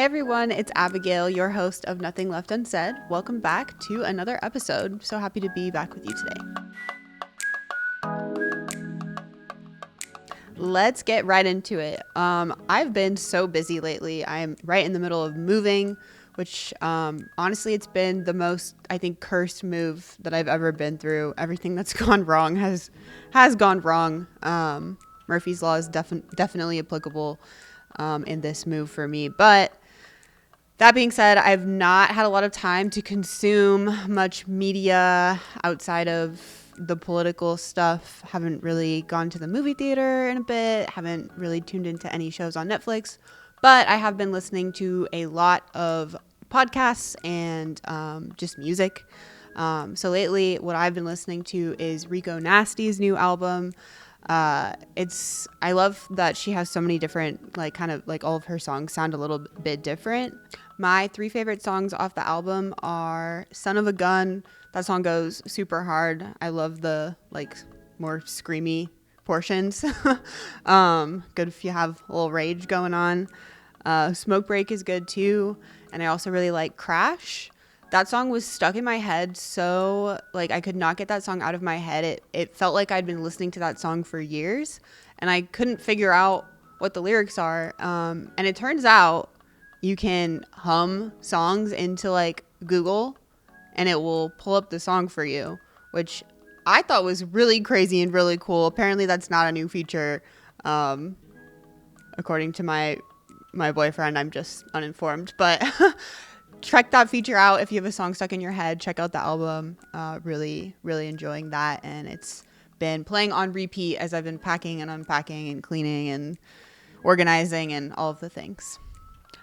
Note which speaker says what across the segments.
Speaker 1: everyone, it's Abigail, your host of Nothing Left Unsaid. Welcome back to another episode. So happy to be back with you today. Let's get right into it. I've been so busy lately. I am right in the middle of moving, which honestly, it's been the most, I think, cursed move that I've ever been through. Everything that's gone wrong has gone wrong. Murphy's Law is definitely applicable in this move for me. But that being said, I've not had a lot of time to consume much media outside of the political stuff. Haven't really gone to the movie theater in a bit. Haven't really tuned into any shows on Netflix. But I have been listening to a lot of podcasts and just music. So lately, what I've been listening to is Rico Nasty's new album. I love that she has so many different, all of her songs sound a little bit different. My 3 favorite songs off the album are Son of a Gun. That song goes super hard. I love the more screamy portions. Good if you have a little rage going on. Smoke Break is good too. And I also really like Crash. That song was stuck in my head, so I could not get that song out of my head. It felt like I'd been listening to that song for years, and I couldn't figure out what the lyrics are. And it turns out you can hum songs into Google, and it will pull up the song for you, which I thought was really crazy and really cool. Apparently, that's not a new feature, according to my boyfriend. I'm just uninformed, but. Check that feature out if you have a song stuck in your head. Check out the album. Really, really enjoying that. And it's been playing on repeat as I've been packing and unpacking and cleaning and organizing and all of the things.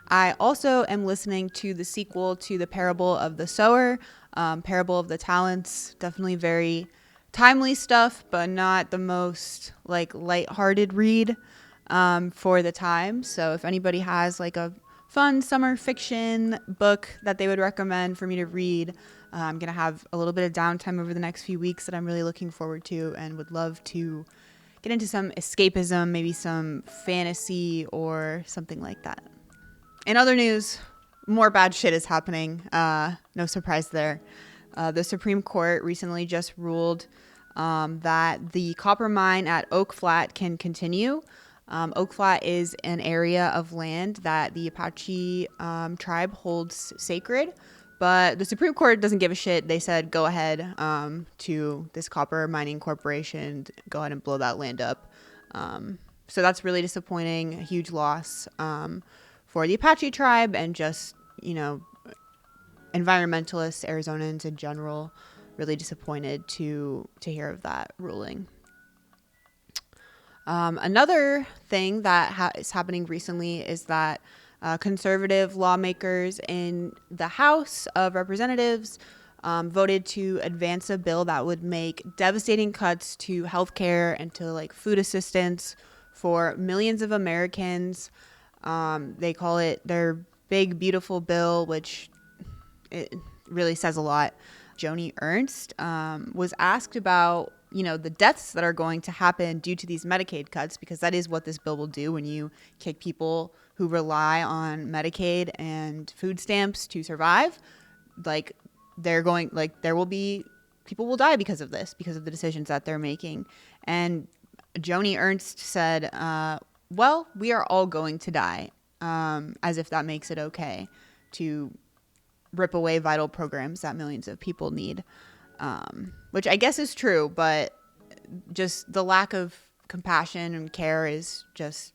Speaker 1: I also am listening to the sequel to The Parable of the Sower, Parable of the Talents. Definitely very timely stuff, but not the most lighthearted read for the time. So if anybody has a fun summer fiction book that they would recommend for me to read. I'm going to have a little bit of downtime over the next few weeks that I'm really looking forward to and would love to get into some escapism, maybe some fantasy or something like that. In other news, more bad shit is happening. No surprise there. The Supreme Court recently just ruled that the copper mine at Oak Flat can continue. Oak Flat is an area of land that the Apache tribe holds sacred, but the Supreme Court doesn't give a shit. They said, go ahead to this copper mining corporation, go ahead and blow that land up. So that's really disappointing, a huge loss for the Apache tribe and just, environmentalists, Arizonans in general, really disappointed to hear of that ruling. Another thing that is happening recently is that conservative lawmakers in the House of Representatives voted to advance a bill that would make devastating cuts to healthcare and to food assistance for millions of Americans. They call it their big, beautiful bill, which it really says a lot. Joni Ernst was asked about the deaths that are going to happen due to these Medicaid cuts, because that is what this bill will do when you kick people who rely on Medicaid and food stamps to survive. There will be people will die because of this, because of the decisions that they're making. And Joni Ernst said, well, we are all going to die, as if that makes it okay to rip away vital programs that millions of people need. Which I guess is true, but just the lack of compassion and care is just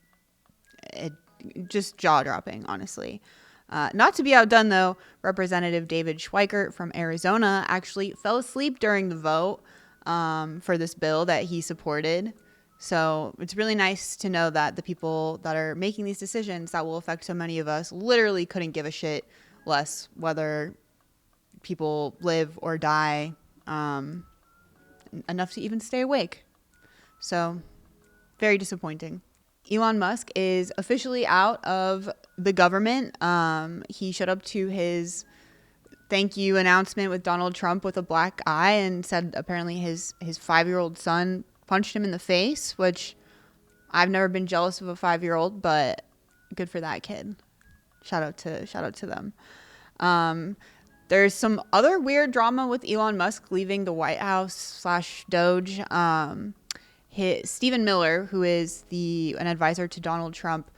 Speaker 1: jaw-dropping, honestly. Not to be outdone, though, Representative David Schweikert from Arizona actually fell asleep during the vote for this bill that he supported. So it's really nice to know that the people that are making these decisions that will affect so many of us literally couldn't give a shit less whether people live or die enough to even stay awake. So very disappointing. Elon Musk is officially out of the government. He showed up to his thank you announcement with Donald Trump with a black eye and said apparently his 5-year-old son punched him in the face, which I've never been jealous of a 5-year-old, but good for that kid. shout out to them. There's some other weird drama with Elon Musk leaving the White House / Doge. Stephen Miller, who is an advisor to Donald Trump,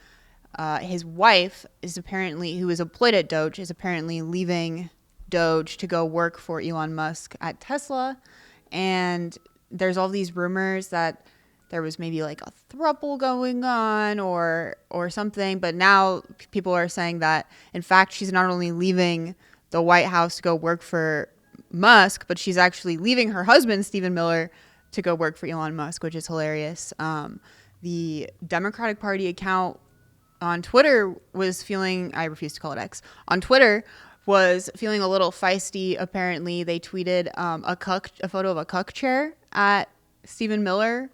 Speaker 1: his wife is apparently, who is employed at Doge, is apparently leaving Doge to go work for Elon Musk at Tesla. And there's all these rumors that there was maybe like a throuple going on or something. But now people are saying that, in fact, she's not only leaving the White House to go work for Musk, but she's actually leaving her husband, Stephen Miller, to go work for Elon Musk, which is hilarious. The Democratic Party account on Twitter was feeling, I refuse to call it X, on Twitter was feeling a little feisty. Apparently, they tweeted a photo of a cuck chair at Stephen Miller,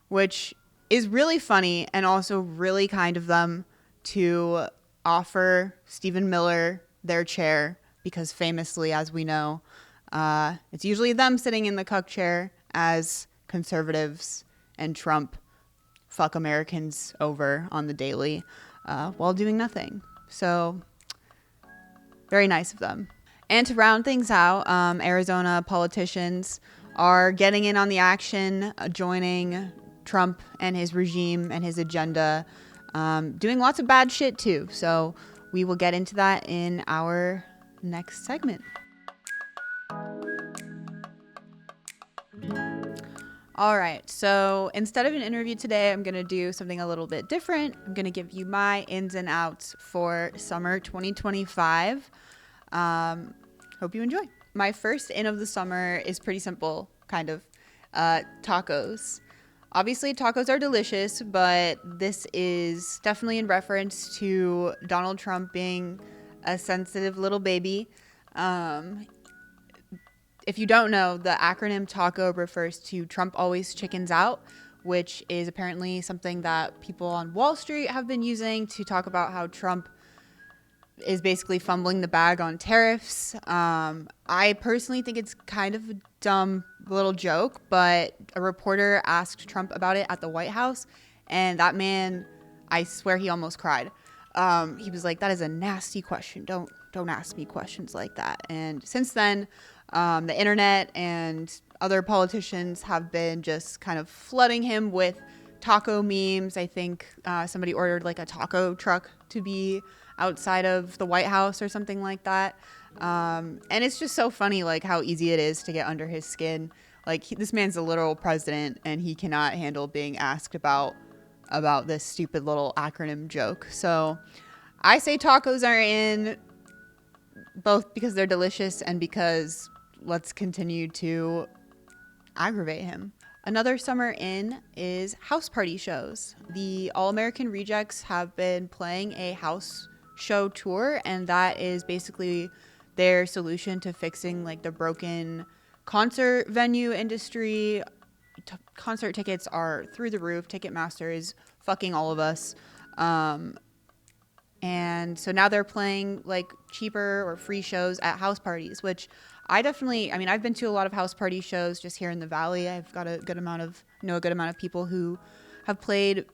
Speaker 1: which is really funny and also really kind of them to offer Stephen Miller their chair, because famously, as we know, it's usually them sitting in the cuck chair as conservatives and Trump fuck Americans over on the daily while doing nothing. So very nice of them. And to round things out, Arizona politicians are getting in on the action, joining Trump and his regime and his agenda, doing lots of bad shit too. So we will get into that in our next segment. All right, so instead of an interview today, I'm going to do something a little bit different. I'm going to give you my ins and outs for summer 2025. Hope you enjoy. My first in of the summer is pretty simple, kind of. Tacos. Obviously, tacos are delicious, but this is definitely in reference to Donald Trump being a sensitive little baby. If you don't know, the acronym TACO refers to Trump Always Chickens Out, which is apparently something that people on Wall Street have been using to talk about how Trump is basically fumbling the bag on tariffs. I personally think it's kind of a dumb little joke, but a reporter asked Trump about it at the White House, and that man, I swear he almost cried. He was like, "That is a nasty question. Don't ask me questions like that." And since then, the internet and other politicians have been just kind of flooding him with taco memes. I think somebody ordered like a taco truck to be outside of the White House or something like that. And it's just so funny, like how easy it is to get under his skin. Like this man's a literal president and he cannot handle being asked about this stupid little acronym joke. So I say tacos are in, both because they're delicious and because let's continue to aggravate him. Another summer in is house party shows. The All American Rejects have been playing a house show tour, and that is basically their solution to fixing like the broken concert venue industry. Concert tickets are through the roof. Ticketmaster is fucking all of us. And so now they're playing like cheaper or free shows at house parties, which I've been to a lot of house party shows just here in the Valley. I've got a good amount of people who have played,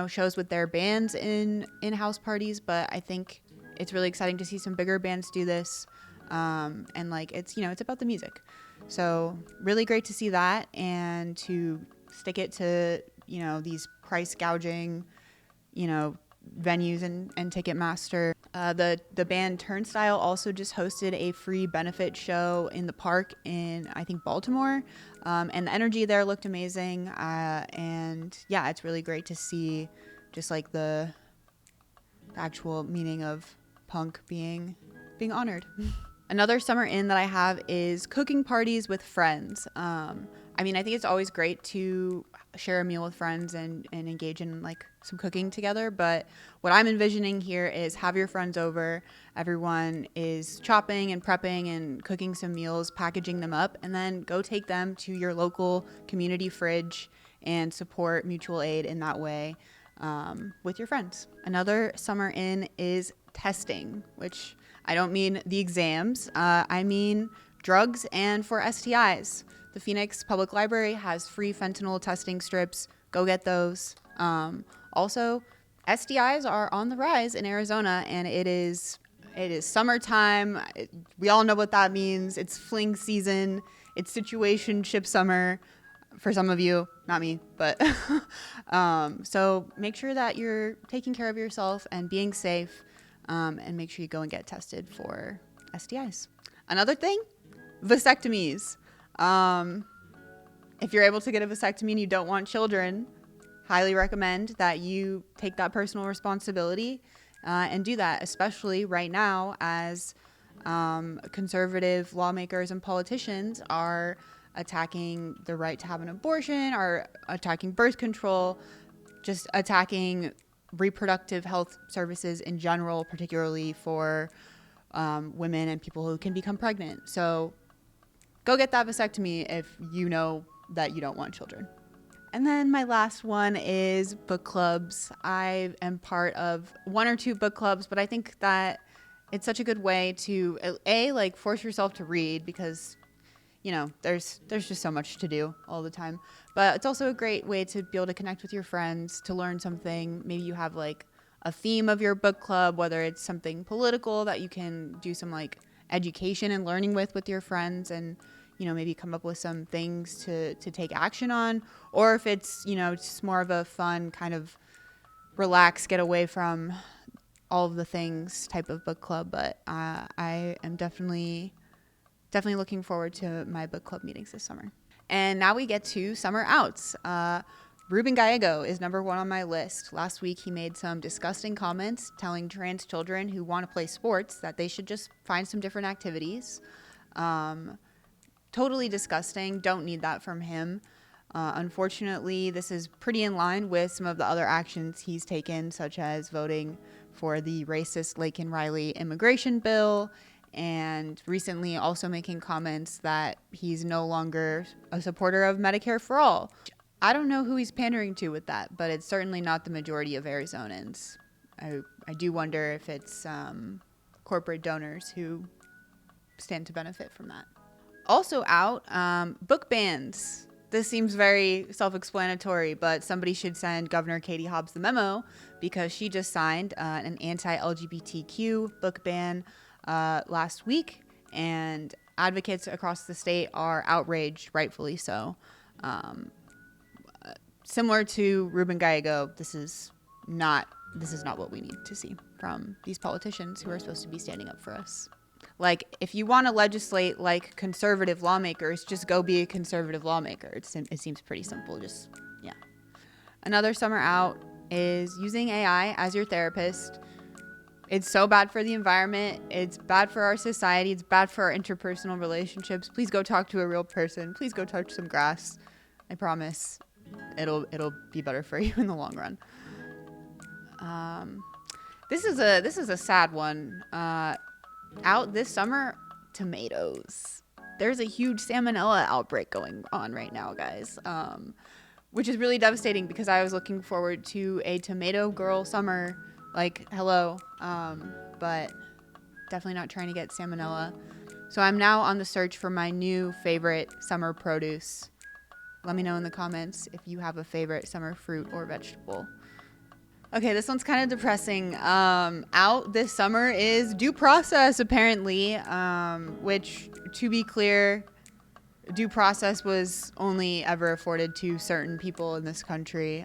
Speaker 1: shows with their bands in house parties, but I think it's really exciting to see some bigger bands do this. And like, it's about the music. So really great to see that, and to stick it to, these price gouging, venues and Ticketmaster. The band Turnstile also just hosted a free benefit show in the park in, I think, Baltimore. And the energy there looked amazing. And yeah, it's really great to see just like the actual meaning of punk being honored. Another summer in that I have is cooking parties with friends. I think it's always great to share a meal with friends and engage in like some cooking together. But what I'm envisioning here is have your friends over. Everyone is chopping and prepping and cooking some meals, packaging them up, and then go take them to your local community fridge and support mutual aid in that way with your friends. Another summer in is testing, which I don't mean the exams. I mean drugs and for STIs. The Phoenix Public Library has free fentanyl testing strips. Go get those. Also, STIs are on the rise in Arizona, and it is summertime. We all know what that means. It's fling season. It's situationship summer for some of you, not me, but so make sure that you're taking care of yourself and being safe, and make sure you go and get tested for STIs. Another thing, vasectomies. If you're able to get a vasectomy and you don't want children, highly recommend that you take that personal responsibility and do that, especially right now as conservative lawmakers and politicians are attacking the right to have an abortion, are attacking birth control, just attacking reproductive health services in general, particularly for women and people who can become pregnant. So go get that vasectomy if you know that you don't want children. And then my last one is book clubs. I am part of 1 or 2 book clubs, but I think that it's such a good way to like force yourself to read, because there's just so much to do all the time. But it's also a great way to be able to connect with your friends, to learn something. Maybe you have like a theme of your book club, whether it's something political that you can do some like education and learning with your friends, and maybe come up with some things to take action on. Or if it's just more of a fun kind of relax, get away from all of the things type of book club. But I am definitely looking forward to my book club meetings this summer. And now we get to summer outs. Ruben Gallego is number 1 on my list. Last week he made some disgusting comments telling trans children who want to play sports that they should just find some different activities. Totally disgusting. Don't need that from him. Unfortunately, this is pretty in line with some of the other actions he's taken, such as voting for the racist Laken Riley immigration bill, and recently also making comments that he's no longer a supporter of Medicare for all. I don't know who he's pandering to with that, but it's certainly not the majority of Arizonans. I do wonder if it's corporate donors who stand to benefit from that. Also out, book bans. This seems very self-explanatory, but somebody should send Governor Katie Hobbs the memo, because she just signed an anti-LGBTQ book ban last week, and advocates across the state are outraged, rightfully so. Similar to Ruben Gallego, this is not what we need to see from these politicians who are supposed to be standing up for us. Like, if you want to legislate like conservative lawmakers, just go be a conservative lawmaker. It seems pretty simple. Another summer out is using AI as your therapist. It's so bad for the environment. It's bad for our society. It's bad for our interpersonal relationships. Please go talk to a real person. Please go touch some grass. I promise it'll be better for you in the long run. This is a sad one. Out this summer, tomatoes. There's a huge salmonella outbreak going on right now, guys, which is really devastating, because I was looking forward to a tomato girl summer. Like, hello, but definitely not trying to get salmonella. So I'm now on the search for my new favorite summer produce. Let me know in the comments if you have a favorite summer fruit or vegetable. Okay, this one's kind of depressing. Out this summer is due process, apparently, which, to be clear, due process was only ever afforded to certain people in this country.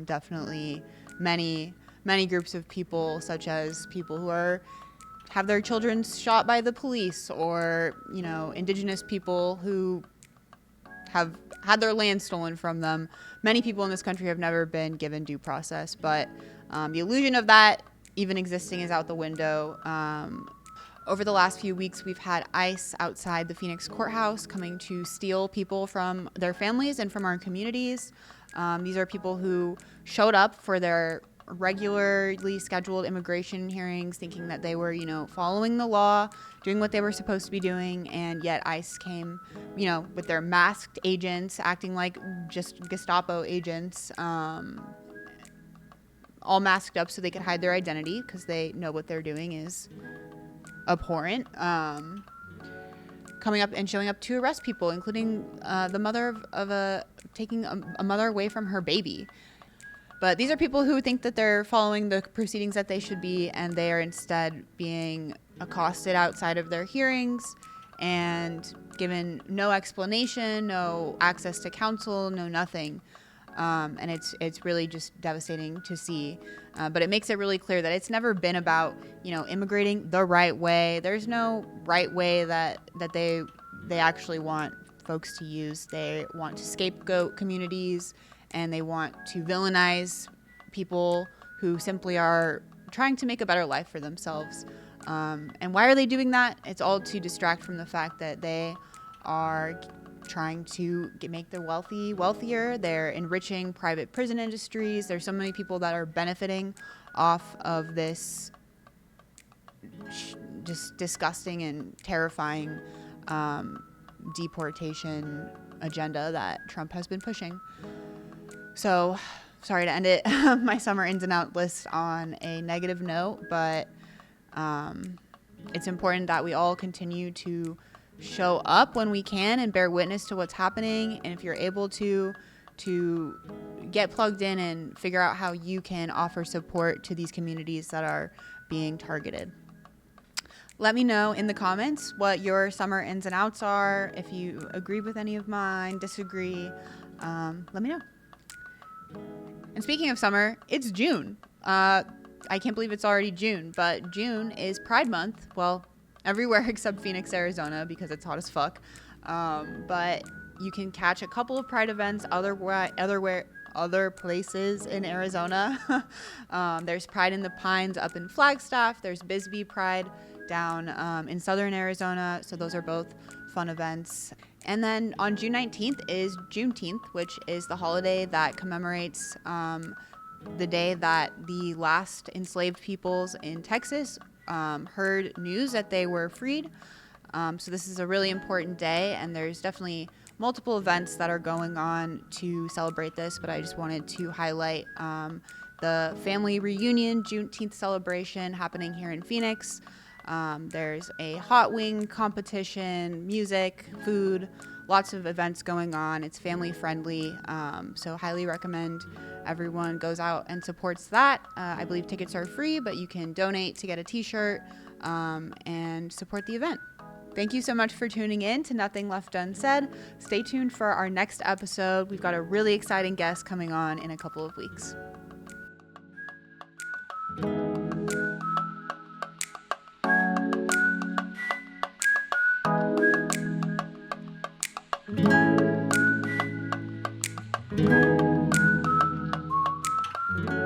Speaker 1: Definitely many groups of people, such as people who have their children shot by the police, or indigenous people who have had their land stolen from them. Many people in this country have never been given due process, but the illusion of that even existing is out the window. Over the last few weeks, we've had ICE outside the Phoenix courthouse coming to steal people from their families and from our communities. These are people who showed up for their regularly scheduled immigration hearings, thinking that they were, following the law, doing what they were supposed to be doing, and yet ICE came, with their masked agents, acting like just Gestapo agents, all masked up so they could hide their identity, because they know what they're doing is abhorrent. Coming up and showing up to arrest people, including the mother of taking a mother away from her baby. But these are people who think that they're following the proceedings that they should be, and they are instead being accosted outside of their hearings and given no explanation, no access to counsel, no nothing. And it's really just devastating to see. But it makes it really clear that it's never been about, immigrating the right way. There's no right way that they actually want folks to use. They want to scapegoat communities, and they want to villainize people who simply are trying to make a better life for themselves. And why are they doing that? It's all to distract from the fact that they are trying to make the wealthy wealthier. They're enriching private prison industries. There's so many people that are benefiting off of this just disgusting and terrifying deportation agenda that Trump has been pushing. So, sorry to end it, my summer ins and out list on a negative note, but it's important that we all continue to show up when we can and bear witness to what's happening. And if you're able to get plugged in and figure out how you can offer support to these communities that are being targeted. Let me know in the comments what your summer ins and outs are. If you agree with any of mine, disagree, let me know. And speaking of summer, it's June. I can't believe it's already June, but June is Pride Month. Well, everywhere except Phoenix, Arizona, because it's hot as fuck. But you can catch a couple of Pride events other places in Arizona. There's Pride in the Pines up in Flagstaff. There's Bisbee Pride down in southern Arizona. So those are both fun events. And then on June 19th is Juneteenth, which is the holiday that commemorates the day that the last enslaved peoples in Texas heard news that they were freed. So this is a really important day, and there's definitely multiple events that are going on to celebrate this, but I just wanted to highlight the family reunion Juneteenth celebration happening here in Phoenix. There's a hot wing competition, music, food, lots of events going on. It's family friendly, so highly recommend everyone goes out and supports that. I believe tickets are free, but you can donate to get a t-shirt and support the event. Thank you so much for tuning in to Nothing Left Unsaid. Stay tuned for our next episode. We've got a really exciting guest coming on in a couple of weeks.